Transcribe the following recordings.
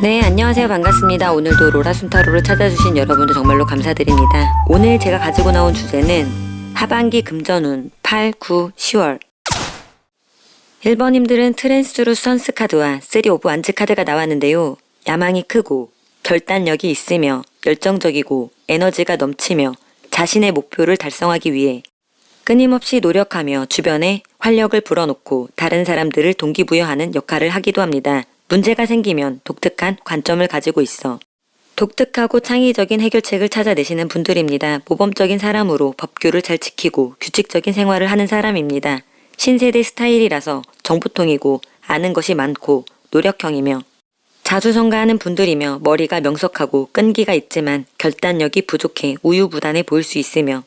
네, 안녕하세요. 반갑습니다. 오늘도 로라순타로를 찾아주신 여러분들 정말로 감사드립니다. 오늘 제가 가지고 나온 주제는 하반기 금전운 8, 9, 10월 1번님들은 트랜스루 선스 카드와 3 오브 완즈 카드가 나왔는데요. 야망이 크고 결단력이 있으며 열정적이고 에너지가 넘치며 자신의 목표를 달성하기 위해 끊임없이 노력하며 주변에 활력을 불어넣고 다른 사람들을 동기부여하는 역할을 하기도 합니다. 문제가 생기면 독특한 관점을 가지고 있어 독특하고 창의적인 해결책을 찾아내시는 분들입니다. 모범적인 사람으로 법규를 잘 지키고 규칙적인 생활을 하는 사람입니다. 신세대 스타일이라서 정보통이고 아는 것이 많고 노력형이며 자수성가하는 분들이며 머리가 명석하고 끈기가 있지만 결단력이 부족해 우유부단해 보일 수 있으며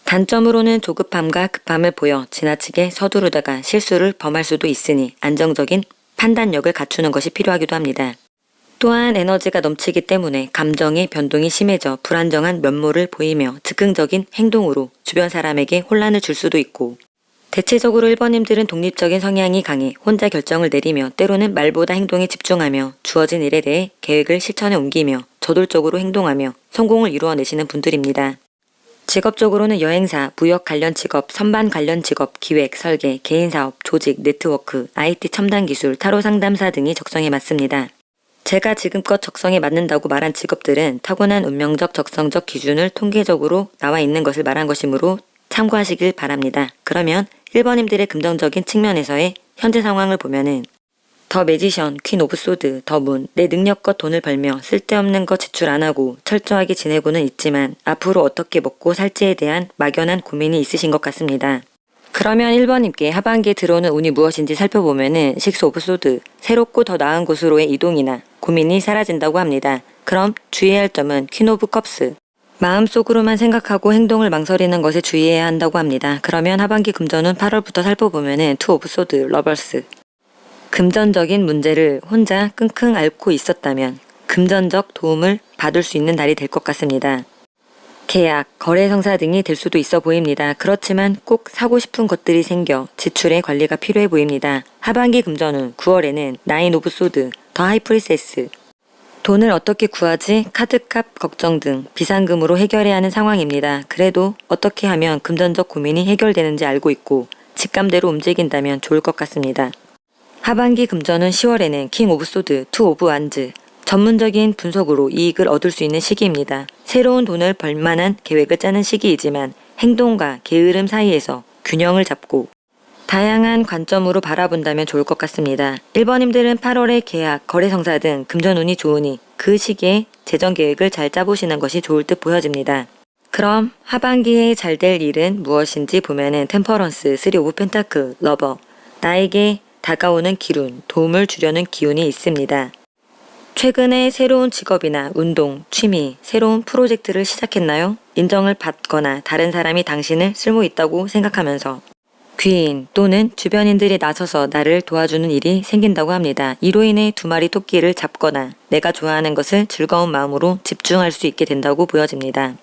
단점으로는 조급함과 급함을 보여 지나치게 서두르다가 실수를 범할 수도 있으니 안정적인 판단력을 갖추는 것이 필요하기도 합니다. 또한 에너지가 넘치기 때문에 감정의 변동이 심해져 불안정한 면모를 보이며 즉흥적인 행동으로 주변 사람에게 혼란을 줄 수도 있고 대체적으로 1번님들은 독립적인 성향이 강해 혼자 결정을 내리며 때로는 말보다 행동에 집중하며 주어진 일에 대해 계획을 실천에 옮기며 저돌적으로 행동하며 성공을 이루어내시는 분들입니다. 직업적으로는 여행사, 무역 관련 직업, 선반 관련 직업, 기획, 설계, 개인사업, 조직, 네트워크, IT 첨단 기술, 타로 상담사 등이 적성에 맞습니다. 제가 지금껏 적성에 맞는다고 말한 직업들은 타고난 운명적 적성적 기준을 통계적으로 나와 있는 것을 말한 것이므로 참고하시길 바랍니다. 그러면 1번님들의 긍정적인 측면에서의 현재 상황을 보면은 더 매지션, 퀸 오브 소드, 더 문, 내 능력껏 돈을 벌며 쓸데없는 거 지출 안 하고 철저하게 지내고는 있지만 앞으로 어떻게 먹고 살지에 대한 막연한 고민이 있으신 것 같습니다. 그러면 1번님께 하반기에 들어오는 운이 무엇인지 살펴보면은 식스 오브 소드, 새롭고 더 나은 곳으로의 이동이나 고민이 사라진다고 합니다. 그럼 주의해야 할 점은 퀸 오브 컵스, 마음속으로만 생각하고 행동을 망설이는 것에 주의해야 한다고 합니다. 그러면 하반기 금전운 8월부터 살펴보면은 투 오브 소드, 러버스, 금전적인 문제를 혼자 끙끙 앓고 있었다면 금전적 도움을 받을 수 있는 달이 될 것 같습니다. 계약, 거래 성사 등이 될 수도 있어 보입니다. 그렇지만 꼭 사고 싶은 것들이 생겨 지출의 관리가 필요해 보입니다. 하반기 금전운 9월에는 나인 오브 소드, 더 하이프리세스, 돈을 어떻게 구하지, 카드값 걱정 등 비상금으로 해결해야 하는 상황입니다. 그래도 어떻게 하면 금전적 고민이 해결되는지 알고 있고 직감대로 움직인다면 좋을 것 같습니다. 하반기 금전은 10월에는 킹 오브 소드, 투 오브 완즈, 전문적인 분석으로 이익을 얻을 수 있는 시기입니다. 새로운 돈을 벌 만한 계획을 짜는 시기이지만 행동과 게으름 사이에서 균형을 잡고 다양한 관점으로 바라본다면 좋을 것 같습니다. 1번님들은 8월에 계약, 거래 성사 등 금전운이 좋으니 그 시기에 재정 계획을 잘 짜보시는 것이 좋을 듯 보여집니다. 그럼 하반기에 잘 될 일은 무엇인지 보면은 템퍼런스, 3 오브 펜타클, 러버, 나에게 다가오는 기운, 도움을 주려는 기운이 있습니다. 최근에 새로운 직업이나 운동, 취미, 새로운 프로젝트를 시작했나요? 인정을 받거나 다른 사람이 당신을 쓸모 있다고 생각하면서 귀인 또는 주변인들이 나서서 나를 도와주는 일이 생긴다고 합니다. 이로 인해 2마리 토끼를 잡거나 내가 좋아하는 것을 즐거운 마음으로 집중할 수 있게 된다고 보여집니다.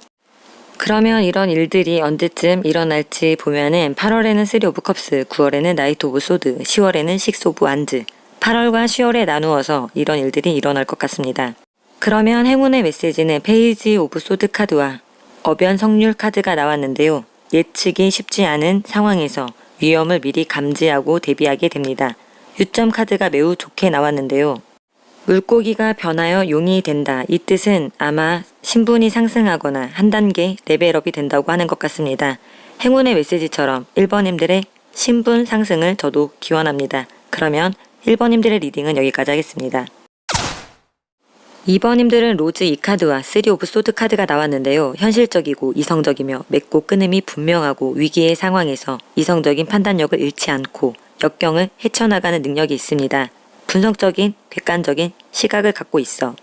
그러면 이런 일들이 언제쯤 일어날지 보면은 8월에는 3 오브 컵스, 9월에는 나이트 오브 소드, 10월에는 6 오브 완즈, 8월과 10월에 나누어서 이런 일들이 일어날 것 같습니다. 그러면 행운의 메시지는 페이지 오브 소드 카드와 어변 성률 카드가 나왔는데요. 예측이 쉽지 않은 상황에서 위험을 미리 감지하고 대비하게 됩니다. 유점 카드가 매우 좋게 나왔는데요. 물고기가 변하여 용이 된다. 이 뜻은 아마 신분이 상승하거나 한 단계 레벨업이 된다고 하는 것 같습니다. 행운의 메시지처럼 1번님들의 신분 상승을 저도 기원합니다. 그러면 1번님들의 리딩은 여기까지 하겠습니다. 2번님들은 로즈 2카드와 3 오브 소드 카드가 나왔는데요. 현실적이고 이성적이며 맺고 끊음이 분명하고 위기의 상황에서 이성적인 판단력을 잃지 않고 역경을 헤쳐나가는 능력이 있습니다. 분석적인, 객관적인 시각을 갖고 있어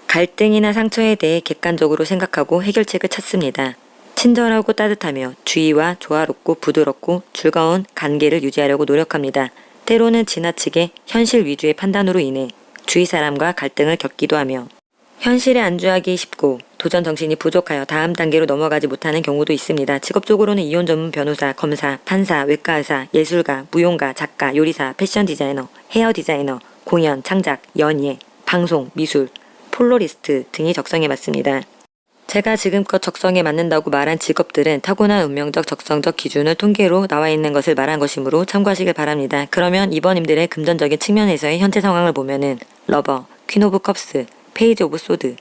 갈등이나 상처에 대해 객관적으로 생각하고 해결책을 찾습니다. 친절하고 따뜻하며 주의와 조화롭고 부드럽고 즐거운 관계를 유지하려고 노력합니다. 때로는 지나치게 현실 위주의 판단으로 인해 주위 사람과 갈등을 겪기도 하며 현실에 안주하기 쉽고 도전 정신이 부족하여 다음 단계로 넘어가지 못하는 경우도 있습니다. 직업적으로는 이혼 전문 변호사, 검사, 판사, 외과 의사, 예술가, 무용가, 작가, 요리사, 패션 디자이너, 헤어 디자이너, 공연, 창작, 연예, 방송, 미술, 폴로리스트 등이 적성에 맞습니다. 제가 지금껏 적성에 맞는다고 말한 직업들은 타고난 운명적 적성적 기준을 통계로 나와 있는 것을 말한 것이므로 참고하시길 바랍니다. 그러면 이번님들의 금전적인 측면에서의 현재 상황을 보면은 러버, 퀸 오브 컵스, 페이지 오브 소드.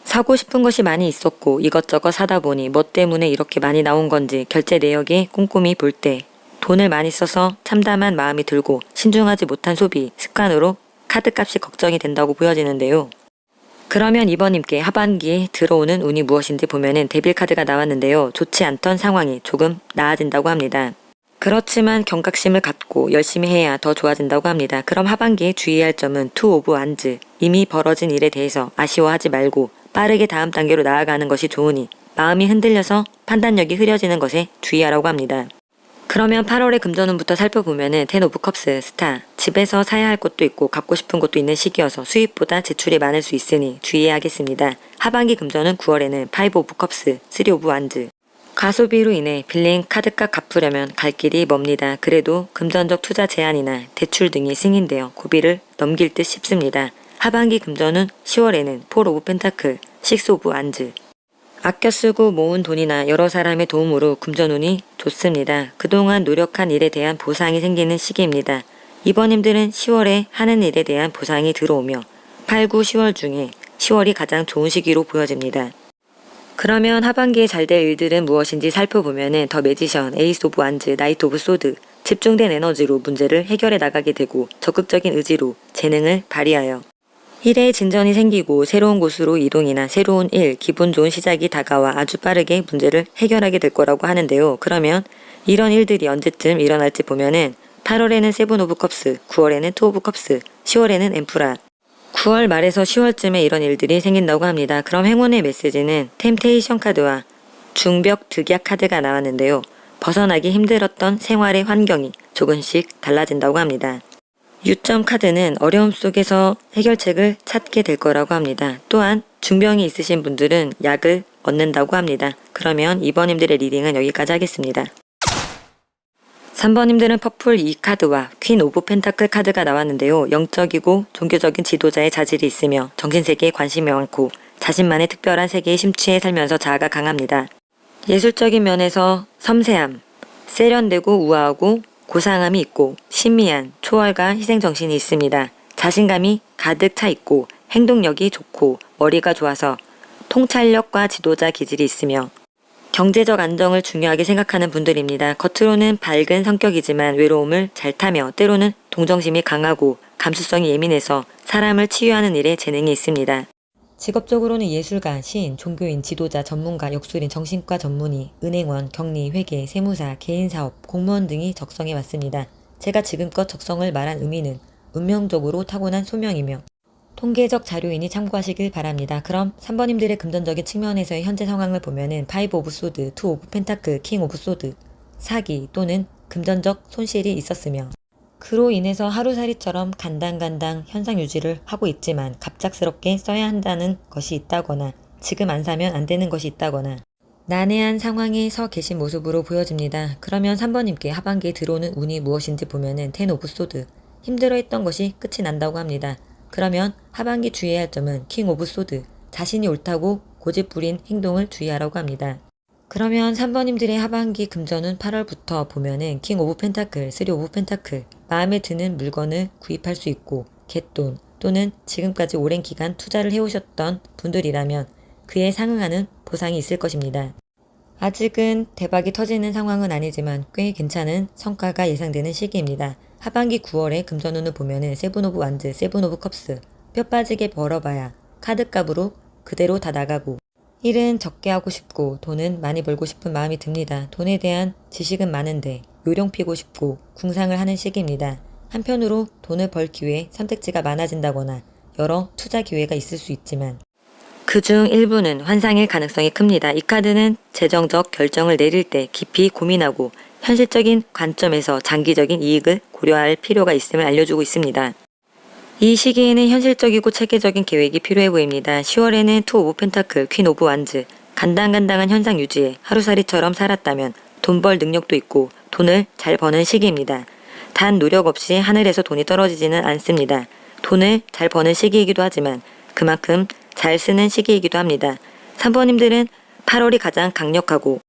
사고 싶은 것이 많이 있었고 이것저것 사다 보니 뭐 때문에 이렇게 많이 나온 건지 결제 내역에 꼼꼼히 볼 때 돈을 많이 써서 참담한 마음이 들고 신중하지 못한 소비, 습관으로 카드값이 걱정이 된다고 보여지는데요. 그러면 이번님께 하반기에 들어오는 운이 무엇인지 보면은 데빌 카드가 나왔는데요. 좋지 않던 상황이 조금 나아진다고 합니다. 그렇지만 경각심을 갖고 열심히 해야 더 좋아진다고 합니다. 그럼 하반기에 주의할 점은 투 오브 완즈. 이미 벌어진 일에 대해서 아쉬워하지 말고 빠르게 다음 단계로 나아가는 것이 좋으니 마음이 흔들려서 판단력이 흐려지는 것에 주의하라고 합니다. 그러면 8월의 금전운부터 살펴보면은 텐 오브 컵스, 스타. 집에서 사야 할 것도 있고 갖고 싶은 것도 있는 시기여서 수입보다 지출이 많을 수 있으니 주의해야겠습니다. 하반기 금전은 9월에는 파이브 오브 컵스, 쓰리 오브 완즈. 과소비로 인해 빌린 카드값 갚으려면 갈 길이 멉니다. 그래도 금전적 투자 제한이나 대출 등이 승인되어 고비를 넘길 듯 싶습니다. 하반기 금전은 10월에는 폴 오브 펜타클, 식스 오브 완즈. 아껴 쓰고 모은 돈이나 여러 사람의 도움으로 금전운이 좋습니다. 그동안 노력한 일에 대한 보상이 생기는 시기입니다. 이번님들은 10월에 하는 일에 대한 보상이 들어오며 8, 9, 10월 중에 10월이 가장 좋은 시기로 보여집니다. 그러면 하반기에 잘 될 일들은 무엇인지 살펴보면은 더 매지션, 에이스 오브 완즈, 나이트 오브 소드. 집중된 에너지로 문제를 해결해 나가게 되고 적극적인 의지로 재능을 발휘하여 일에 진전이 생기고 새로운 곳으로 이동이나 새로운 일, 기분 좋은 시작이 다가와 아주 빠르게 문제를 해결하게 될 거라고 하는데요. 그러면 이런 일들이 언제쯤 일어날지 보면은 8월에는 세븐 오브 컵스, 9월에는 투 오브 컵스, 10월에는 엠프라. 9월 말에서 10월쯤에 이런 일들이 생긴다고 합니다. 그럼 행운의 메시지는 템테이션 카드와 중벽 득약 카드가 나왔는데요. 벗어나기 힘들었던 생활의 환경이 조금씩 달라진다고 합니다. 유점 카드는 어려움 속에서 해결책을 찾게 될 거라고 합니다. 또한 중병이 있으신 분들은 약을 얻는다고 합니다. 그러면 2번님들의 리딩은 여기까지 하겠습니다. 3번님들은 퍼플 2카드와 퀸 오브 펜타클 카드가 나왔는데요. 영적이고 종교적인 지도자의 자질이 있으며 정신세계에 관심이 많고 자신만의 특별한 세계에 심취해 살면서 자아가 강합니다. 예술적인 면에서 섬세함, 세련되고 우아하고 고상함이 있고 신미한 초월과 희생정신이 있습니다. 자신감이 가득 차 있고 행동력이 좋고 머리가 좋아서 통찰력과 지도자 기질이 있으며 경제적 안정을 중요하게 생각하는 분들입니다. 겉으로는 밝은 성격이지만 외로움을 잘 타며 때로는 동정심이 강하고 감수성이 예민해서 사람을 치유하는 일에 재능이 있습니다. 직업적으로는 예술가, 시인, 종교인, 지도자, 전문가, 역술인, 정신과 전문의, 은행원, 격리, 회계, 세무사, 개인사업, 공무원 등이 적성에 맞습니다. 제가 지금껏 적성을 말한 의미는 운명적으로 타고난 소명이며 통계적 자료이니 참고하시길 바랍니다. 그럼 3번님들의 금전적인 측면에서의 현재 상황을 보면은 파이브 오브 소드, 투 오브 펜타클, 킹 오브 소드, 사기 또는 금전적 손실이 있었으며 그로 인해서 하루살이처럼 간당간당 현상 유지를 하고 있지만 갑작스럽게 써야 한다는 것이 있다거나 지금 안 사면 안 되는 것이 있다거나 난해한 상황에 서 계신 모습으로 보여집니다. 그러면 3번님께 하반기에 들어오는 운이 무엇인지 보면은 텐 오브 소드, 힘들어했던 것이 끝이 난다고 합니다. 그러면 하반기 주의해야 할 점은 킹 오브 소드, 자신이 옳다고 고집부린 행동을 주의하라고 합니다. 그러면 3번님들의 하반기 금전은 8월부터 보면은 킹 오브 펜타클, 쓰리 오브 펜타클, 마음에 드는 물건을 구입할 수 있고 갯돈 또는 지금까지 오랜 기간 투자를 해오셨던 분들이라면 그에 상응하는 보상이 있을 것입니다. 아직은 대박이 터지는 상황은 아니지만 꽤 괜찮은 성과가 예상되는 시기입니다. 하반기 9월에 금전운을 보면은 세븐 오브 완즈, 세븐 오브 컵스, 뼈 빠지게 벌어봐야 카드값으로 그대로 다 나가고 일은 적게 하고 싶고 돈은 많이 벌고 싶은 마음이 듭니다. 돈에 대한 지식은 많은데 요령 피고 싶고 궁상을 하는 시기입니다. 한편으로 돈을 벌 기회, 선택지가 많아진다거나 여러 투자 기회가 있을 수 있지만 그중 일부는 환상일 가능성이 큽니다. 이 카드는 재정적 결정을 내릴 때 깊이 고민하고 현실적인 관점에서 장기적인 이익을 고려할 필요가 있음을 알려주고 있습니다. 이 시기에는 현실적이고 체계적인 계획이 필요해 보입니다. 10월에는 투 오브 펜타클, 퀸 오브 완즈, 간당간당한 현상 유지에 하루살이처럼 살았다면 돈 벌 능력도 있고 돈을 잘 버는 시기입니다. 단 노력 없이 하늘에서 돈이 떨어지지는 않습니다. 돈을 잘 버는 시기이기도 하지만 그만큼 잘 쓰는 시기이기도 합니다. 3번님들은 8월이 가장 강력하고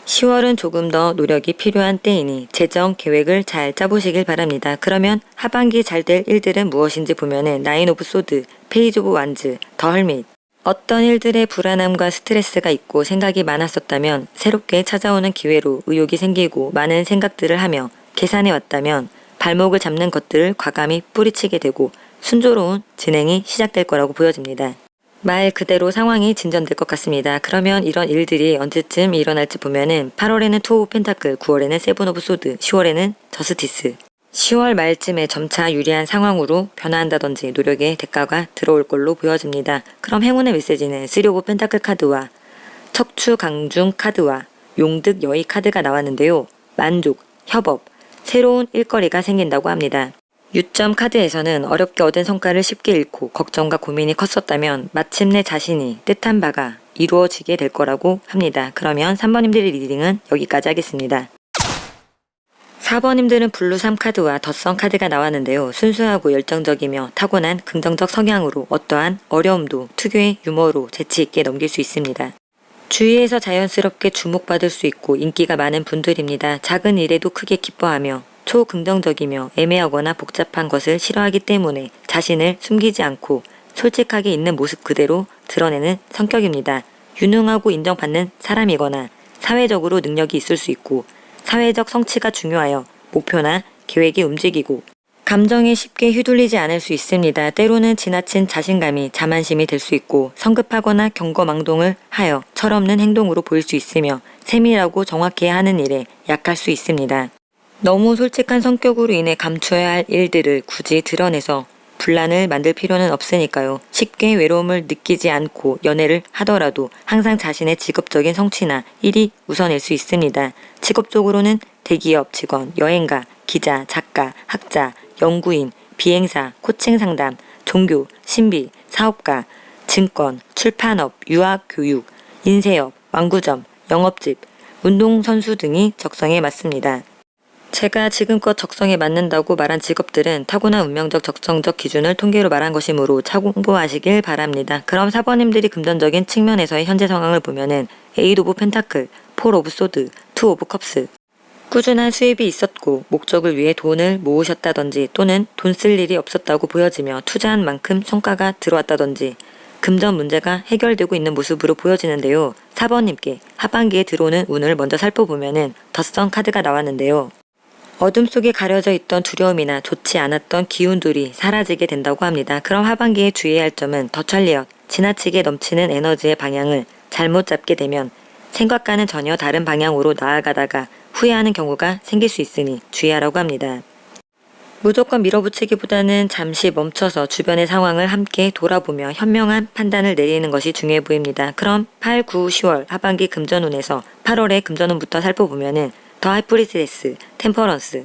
10월은 조금 더 노력이 필요한 때이니 재정 계획을 잘 짜보시길 바랍니다. 그러면 하반기 잘 될 일들은 무엇인지 보면은 나인 오브 소드, 페이지 오브 완즈, 더 헐밋. 어떤 일들의 불안함과 스트레스가 있고 생각이 많았었다면 새롭게 찾아오는 기회로 의욕이 생기고 많은 생각들을 하며 계산해 왔다면 발목을 잡는 것들을 과감히 뿌리치게 되고 순조로운 진행이 시작될 거라고 보여집니다. 말 그대로 상황이 진전될 것 같습니다. 그러면 이런 일들이 언제쯤 일어날지 보면은 8월에는 투 오브 펜타클, 9월에는 세븐 오브 소드, 10월에는 저스티스. 10월 말쯤에 점차 유리한 상황으로 변화한다든지 노력의 대가가 들어올 걸로 보여집니다. 그럼 행운의 메시지는 3 오브 펜타클 카드와 척추 강중 카드와 용득 여의 카드가 나왔는데요. 만족, 협업, 새로운 일거리가 생긴다고 합니다. 유점 카드에서는 어렵게 얻은 성과를 쉽게 잃고 걱정과 고민이 컸었다면 마침내 자신이 뜻한 바가 이루어지게 될 거라고 합니다. 그러면 3번님들의 리딩은 여기까지 하겠습니다. 4번님들은 블루 3카드와 덧선 카드가 나왔는데요. 순수하고 열정적이며 타고난 긍정적 성향으로 어떠한 어려움도 특유의 유머로 재치있게 넘길 수 있습니다. 주위에서 자연스럽게 주목받을 수 있고 인기가 많은 분들입니다. 작은 일에도 크게 기뻐하며 초긍정적이며 애매하거나 복잡한 것을 싫어하기 때문에 자신을 숨기지 않고 솔직하게 있는 모습 그대로 드러내는 성격입니다. 유능하고 인정받는 사람이거나 사회적으로 능력이 있을 수 있고 사회적 성취가 중요하여 목표나 계획이 움직이고 감정에 쉽게 휘둘리지 않을 수 있습니다. 때로는 지나친 자신감이 자만심이 될 수 있고 성급하거나 경거망동을 하여 철없는 행동으로 보일 수 있으며 세밀하고 정확해야 하는 일에 약할 수 있습니다. 너무 솔직한 성격으로 인해 감춰야 할 일들을 굳이 드러내서 분란을 만들 필요는 없으니까요. 쉽게 외로움을 느끼지 않고 연애를 하더라도 항상 자신의 직업적인 성취나 일이 우선일 수 있습니다. 직업적으로는 대기업 직원, 여행가, 기자, 작가, 학자, 연구인, 비행사, 코칭 상담, 종교, 신비, 사업가, 증권, 출판업, 유학, 교육, 인쇄업, 완구점, 영업집, 운동선수 등이 적성에 맞습니다. 제가 지금껏 적성에 맞는다고 말한 직업들은 타고난 운명적 적성적 기준을 통계로 말한 것이므로 참고하시길 바랍니다. 그럼 4번님들이 금전적인 측면에서의 현재 상황을 보면은 8 오브 펜타클, 4 오브 소드, 2 오브 컵스. 꾸준한 수입이 있었고 목적을 위해 돈을 모으셨다든지 또는 돈 쓸 일이 없었다고 보여지며 투자한 만큼 성과가 들어왔다든지 금전 문제가 해결되고 있는 모습으로 보여지는데요. 4번님께 하반기에 들어오는 운을 먼저 살펴보면은 덧선 카드가 나왔는데요. 어둠 속에 가려져 있던 두려움이나 좋지 않았던 기운들이 사라지게 된다고 합니다. 그럼 하반기에 주의해야 할 점은 더찰리역, 지나치게 넘치는 에너지의 방향을 잘못 잡게 되면 생각과는 전혀 다른 방향으로 나아가다가 후회하는 경우가 생길 수 있으니 주의하라고 합니다. 무조건 밀어붙이기보다는 잠시 멈춰서 주변의 상황을 함께 돌아보며 현명한 판단을 내리는 것이 중요해 보입니다. 그럼 8, 9, 10월 하반기 금전운에서 8월의 금전운부터 살펴보면은 더 하이프리스데스, 템퍼런스.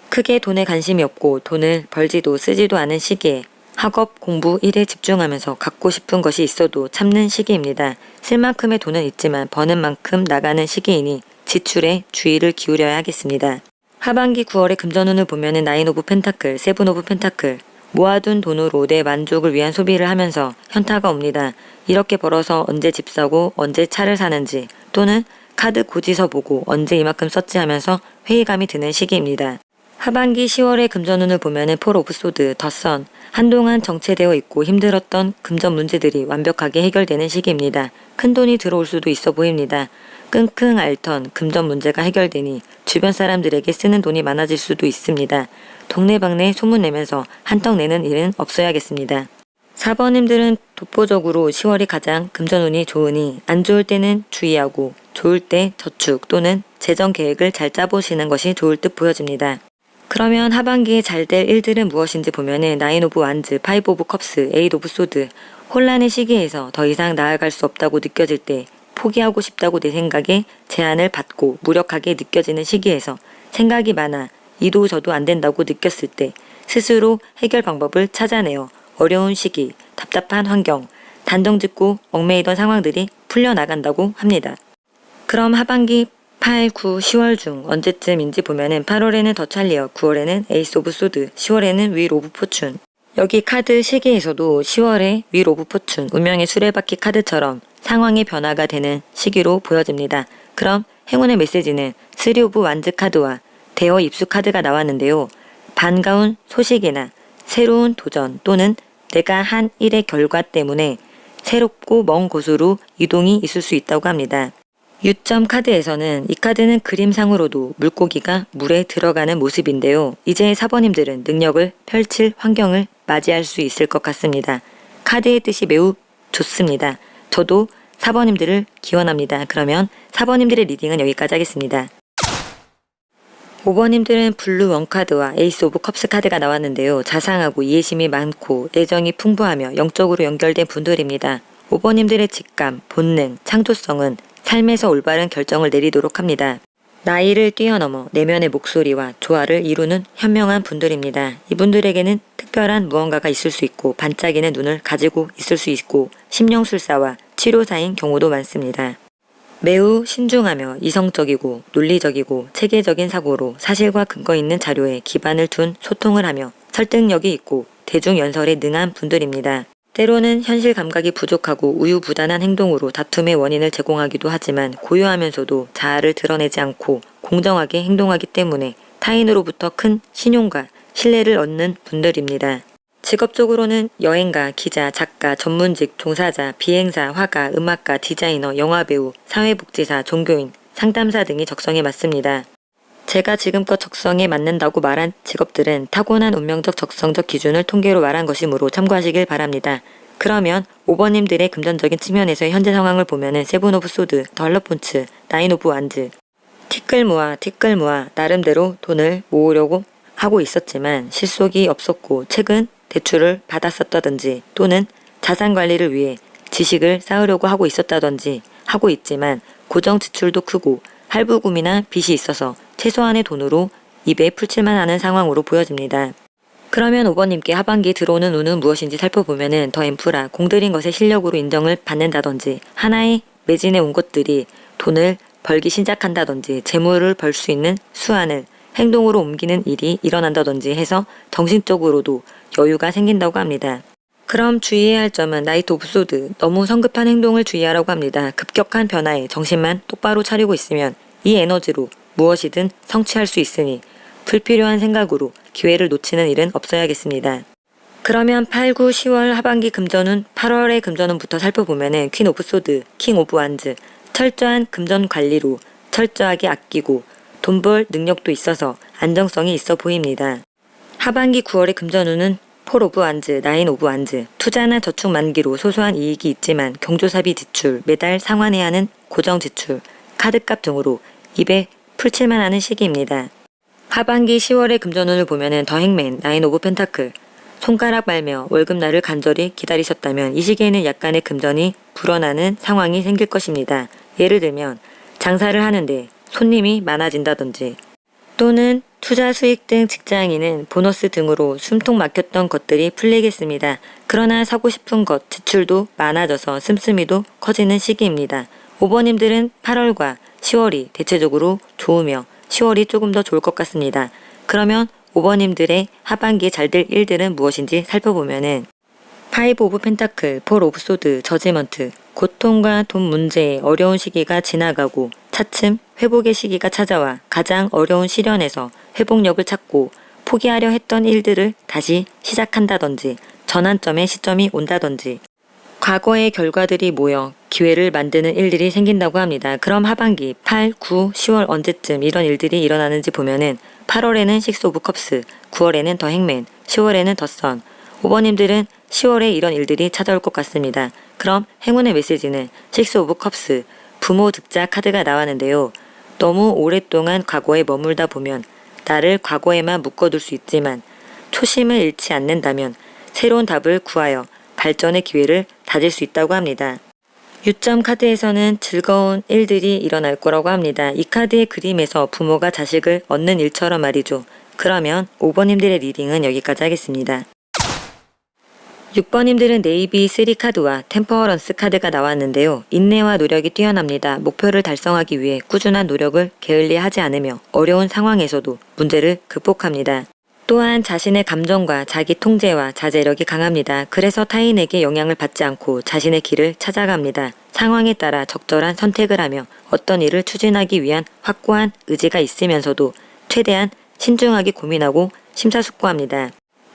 크게 돈에 관심이 없고 돈을 벌지도 쓰지도 않은 시기에 학업, 공부, 일에 집중하면서 갖고 싶은 것이 있어도 참는 시기입니다. 쓸 만큼의 돈은 있지만 버는 만큼 나가는 시기이니 지출에 주의를 기울여야 하겠습니다. 하반기 9월의 금전운을 보면은 9 오브 펜타클, 7 오브 펜타클. 모아둔 돈으로 내 만족을 위한 소비를 하면서 현타가 옵니다. 이렇게 벌어서 언제 집 사고 언제 차를 사는지 또는 카드 고지서 보고 언제 이만큼 썼지 하면서 회의감이 드는 시기입니다. 하반기 10월의 금전운을 보면은 4 오브 소드, 덧선. 한동안 정체되어 있고 힘들었던 금전 문제들이 완벽하게 해결되는 시기입니다. 큰돈이 들어올 수도 있어 보입니다. 끙끙 앓던 금전 문제가 해결되니 주변 사람들에게 쓰는 돈이 많아질 수도 있습니다. 동네방네 소문내면서 한턱 내는 일은 없어야겠습니다. 4번님들은 독보적으로 10월이 가장 금전운이 좋으니 안 좋을 때는 주의하고 좋을 때 저축 또는 재정 계획을 잘 짜보시는 것이 좋을 듯 보여집니다. 그러면 하반기에 잘 될 일들은 무엇인지 보면은 9 오브 완즈, 5 오브 컵스, 8 오브 소드. 혼란의 시기에서 더 이상 나아갈 수 없다고 느껴질 때 포기하고 싶다고 내 생각에 제안을 받고 무력하게 느껴지는 시기에서 생각이 많아 이도 저도 안 된다고 느꼈을 때 스스로 해결 방법을 찾아내어 어려운 시기, 답답한 환경, 단정짓고 얽매이던 상황들이 풀려나간다고 합니다. 그럼 하반기 8, 9, 10월 중 언제쯤인지 보면은 8월에는 더 찰리어, 9월에는 에이스 오브 소드, 10월에는 윌 오브 포춘. 여기 카드 시기에서도 10월에 윌 오브 포춘, 운명의 수레바퀴 카드처럼 상황의 변화가 되는 시기로 보여집니다. 그럼 행운의 메시지는 3 오브 완즈 카드와 대어 입수 카드가 나왔는데요. 반가운 소식이나 새로운 도전 또는 내가 한 일의 결과 때문에 새롭고 먼 곳으로 이동이 있을 수 있다고 합니다. 유점 카드에서는 이 카드는 그림상으로도 물고기가 물에 들어가는 모습인데요. 이제 사번님들은 능력을 펼칠 환경을 맞이할 수 있을 것 같습니다. 카드의 뜻이 매우 좋습니다. 저도 사번님들을 기원합니다. 그러면 사번님들의 리딩은 여기까지 하겠습니다. 5번님들은 블루 원카드와 에이스 오브 컵스 카드가 나왔는데요. 자상하고 이해심이 많고 애정이 풍부하며 영적으로 연결된 분들입니다. 5번님들의 직감, 본능, 창조성은 삶에서 올바른 결정을 내리도록 합니다. 나이를 뛰어넘어 내면의 목소리와 조화를 이루는 현명한 분들입니다. 이분들에게는 특별한 무언가가 있을 수 있고 반짝이는 눈을 가지고 있을 수 있고 심령술사와 치료사인 경우도 많습니다. 매우 신중하며 이성적이고 논리적이고 체계적인 사고로 사실과 근거 있는 자료에 기반을 둔 소통을 하며 설득력이 있고 대중연설에 능한 분들입니다. 때로는 현실 감각이 부족하고 우유부단한 행동으로 다툼의 원인을 제공하기도 하지만 고요하면서도 자아를 드러내지 않고 공정하게 행동하기 때문에 타인으로부터 큰 신용과 신뢰를 얻는 분들입니다. 직업적으로는 여행가, 기자, 작가, 전문직, 종사자, 비행사, 화가, 음악가, 디자이너, 영화배우, 사회복지사, 종교인, 상담사 등이 적성에 맞습니다. 제가 지금껏 적성에 맞는다고 말한 직업들은 타고난 운명적 적성적 기준을 통계로 말한 것이므로 참고하시길 바랍니다. 그러면 5번님들의 금전적인 측면에서의 현재 상황을 보면은 세븐 오브 소드, 더 할로폰츠, 나인 오브 완즈, 티끌모아 나름대로 돈을 모으려고 하고 있었지만 실속이 없었고 최근 대출을 받았었다든지 또는 자산 관리를 위해 지식을 쌓으려고 하고 있었다든지 하고 있지만 고정 지출도 크고 할부금이나 빚이 있어서 최소한의 돈으로 입에 풀칠만 하는 상황으로 보여집니다. 그러면 5번님께 하반기 들어오는 운은 무엇인지 살펴보면은 더 앰프라 공들인 것의 실력으로 인정을 받는다든지 하나의 매진해 온 것들이 돈을 벌기 시작한다든지 재물을 벌 수 있는 수완을 행동으로 옮기는 일이 일어난다든지 해서 정신적으로도 여유가 생긴다고 합니다. 그럼 주의해야 할 점은 나이트 오브 소드, 너무 성급한 행동을 주의하라고 합니다. 급격한 변화에 정신만 똑바로 차리고 있으면 이 에너지로 무엇이든 성취할 수 있으니 불필요한 생각으로 기회를 놓치는 일은 없어야겠습니다. 그러면 8, 9, 10월 하반기 금전운, 8월의 금전운부터 살펴보면은 퀸 오브 소드, 킹 오브 완즈, 철저한 금전 관리로 철저하게 아끼고 돈 벌 능력도 있어서 안정성이 있어 보입니다. 하반기 9월의 금전운은 폴 오브 완즈, 나인 오브 완즈, 투자나 저축 만기로 소소한 이익이 있지만 경조사비 지출, 매달 상환해야 하는 고정 지출, 카드값 등으로 입에 풀칠만 하는 시기입니다. 하반기 10월의 금전운을 보면은 더 행맨, 나인 오브 펜타클, 손가락 말며 월급날을 간절히 기다리셨다면 이 시기에는 약간의 금전이 불어나는 상황이 생길 것입니다. 예를 들면 장사를 하는데 손님이 많아진다든지 또는 투자 수익 등 직장인은 보너스 등으로 숨통 막혔던 것들이 풀리겠습니다. 그러나 사고 싶은 것, 지출도 많아져서 씀씀이도 커지는 시기입니다. 5번님들은 8월과 10월이 대체적으로 좋으며 10월이 조금 더 좋을 것 같습니다. 그러면 5번님들의 하반기에 잘 될 일들은 무엇인지 살펴보면은 5 오브 펜타클, 4 오브 소드, 저지먼트, 고통과 돈 문제의 어려운 시기가 지나가고 차츰 회복의 시기가 찾아와 가장 어려운 시련에서 회복력을 찾고 포기하려 했던 일들을 다시 시작한다든지 전환점의 시점이 온다든지 과거의 결과들이 모여 기회를 만드는 일들이 생긴다고 합니다. 그럼 하반기 8, 9, 10월 언제쯤 이런 일들이 일어나는지 보면은 8월에는 6 오브 컵스, 9월에는 더 행맨, 10월에는 더 선. 5번님들은 10월에 이런 일들이 찾아올 것 같습니다. 그럼 행운의 메시지는 6 오브 컵스, 부모 득자 카드가 나왔는데요. 너무 오랫동안 과거에 머물다 보면 나를 과거에만 묶어둘 수 있지만 초심을 잃지 않는다면 새로운 답을 구하여 발전의 기회를 다질 수 있다고 합니다. 유점 카드에서는 즐거운 일들이 일어날 거라고 합니다. 이 카드의 그림에서 부모가 자식을 얻는 일처럼 말이죠. 그러면 5번님들의 리딩은 여기까지 하겠습니다. 6번님들은 네이비 3 카드와 템퍼런스 카드가 나왔는데요. 인내와 노력이 뛰어납니다. 목표를 달성하기 위해 꾸준한 노력을 게을리하지 않으며 어려운 상황에서도 문제를 극복합니다. 또한 자신의 감정과 자기 통제와 자제력이 강합니다. 그래서 타인에게 영향을 받지 않고 자신의 길을 찾아갑니다. 상황에 따라 적절한 선택을 하며 어떤 일을 추진하기 위한 확고한 의지가 있으면서도 최대한 신중하게 고민하고 심사숙고합니다.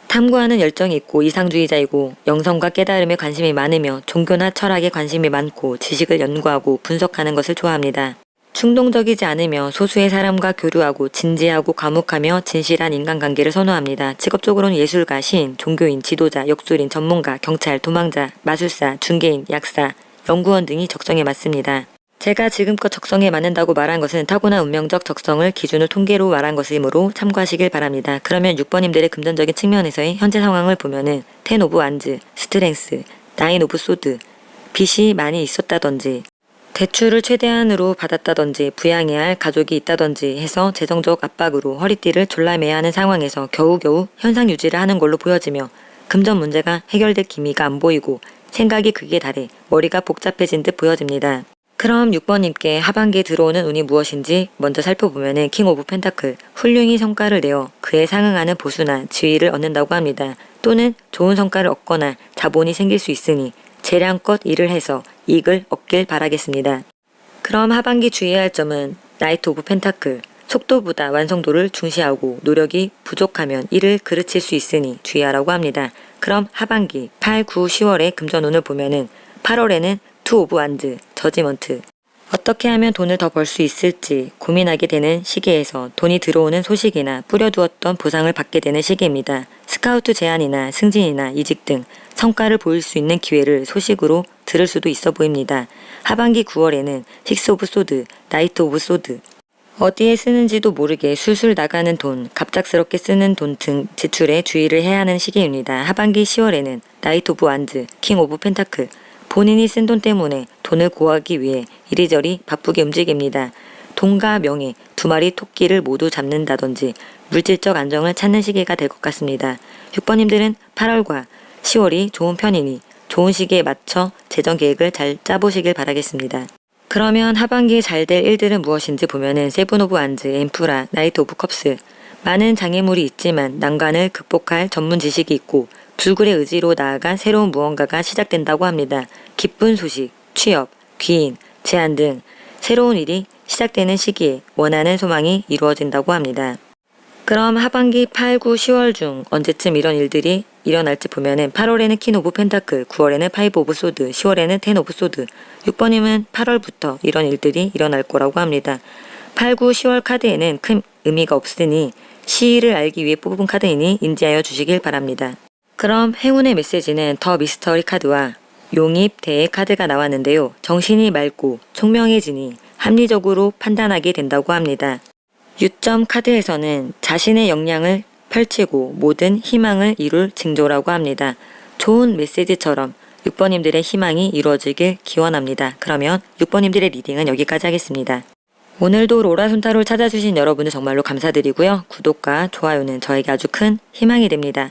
탐구하는 열정이 있고 이상주의자이고 영성과 깨달음에 관심이 많으며 종교나 철학에 관심이 많고 지식을 연구하고 분석하는 것을 좋아합니다. 충동적이지 않으며 소수의 사람과 교류하고 진지하고 과묵하며 진실한 인간관계를 선호합니다. 직업적으로는 예술가, 시인, 종교인, 지도자, 역술인, 전문가, 경찰, 도망자, 마술사, 중개인, 약사, 연구원 등이 적성에 맞습니다. 제가 지금껏 적성에 맞는다고 말한 것은 타고난 운명적 적성을 기준으로 통계로 말한 것이므로 참고하시길 바랍니다. 그러면 6번님들의 금전적인 측면에서의 현재 상황을 보면은 10 오브 완즈, 스트렝스, 9 오브 소드, 빚이 많이 있었다든지 대출을 최대한으로 받았다든지 부양해야 할 가족이 있다든지 해서 재정적 압박으로 허리띠를 졸라매야 하는 상황에서 겨우겨우 현상 유지를 하는 걸로 보여지며 금전 문제가 해결될 기미가 안 보이고 생각이 극에 달해 머리가 복잡해진 듯 보여집니다. 그럼 6번님께 하반기에 들어오는 운이 무엇인지 먼저 살펴보면 킹 오브 펜타클, 훌륭히 성과를 내어 그에 상응하는 보수나 지위를 얻는다고 합니다. 또는 좋은 성과를 얻거나 자본이 생길 수 있으니 재량껏 일을 해서 이익을 얻길 바라겠습니다. 그럼 하반기 주의해야 할 점은 나이트 오브 펜타클, 속도보다 완성도를 중시하고 노력이 부족하면 일을 그르칠 수 있으니 주의하라고 합니다. 그럼 하반기 8, 9, 10월의 금전운을 보면은 8월에는 2 오브 완즈, 저지먼트, 어떻게 하면 돈을 더 벌 수 있을지 고민하게 되는 시기에서 돈이 들어오는 소식이나 뿌려두었던 보상을 받게 되는 시기입니다. 스카우트 제안이나 승진이나 이직 등 성과를 보일 수 있는 기회를 소식으로 들을 수도 있어 보입니다. 하반기 9월에는 6 오브 소드, 나이트 오브 소드, 어디에 쓰는지도 모르게 술술 나가는 돈, 갑작스럽게 쓰는 돈 등 지출에 주의를 해야 하는 시기입니다. 하반기 10월에는 나이트 오브 완즈, 킹 오브 펜타클, 본인이 쓴 돈 때문에 돈을 구하기 위해 이리저리 바쁘게 움직입니다. 돈과 명예, 2마리 토끼를 모두 잡는다든지 물질적 안정을 찾는 시기가 될 것 같습니다. 6번님들은 8월과 10월이 좋은 편이니 좋은 시기에 맞춰 재정 계획을 잘 짜보시길 바라겠습니다. 그러면 하반기에 잘 될 일들은 무엇인지 보면은 7 오브 완즈, 엠프라, 나이트 오브 컵스, 많은 장애물이 있지만 난관을 극복할 전문 지식이 있고 불굴의 의지로 나아간 새로운 무언가가 시작된다고 합니다. 기쁜 소식, 취업, 귀인, 제안 등 새로운 일이 시작되는 시기에 원하는 소망이 이루어진다고 합니다. 그럼 하반기 8, 9, 10월 중 언제쯤 이런 일들이 일어날지 보면은 8월에는 퀸 오브 펜타클, 9월에는 5 오브 소드, 10월에는 10 오브 소드, 6번님은 8월부터 이런 일들이 일어날 거라고 합니다. 8, 9, 10월 카드에는 큰 의미가 없으니 시일을 알기 위해 뽑은 카드이니 인지하여 주시길 바랍니다. 그럼 행운의 메시지는 더 미스터리 카드와 용입 대의 카드가 나왔는데요. 정신이 맑고 총명해지니 합리적으로 판단하게 된다고 합니다. 유점 카드에서는 자신의 역량을 펼치고 모든 희망을 이룰 징조라고 합니다. 좋은 메시지처럼 6번님들의 희망이 이루어지길 기원합니다. 그러면 6번님들의 리딩은 여기까지 하겠습니다. 오늘도 로라 손타로를 찾아주신 여러분을 정말로 감사드리고요. 구독과 좋아요는 저에게 아주 큰 희망이 됩니다.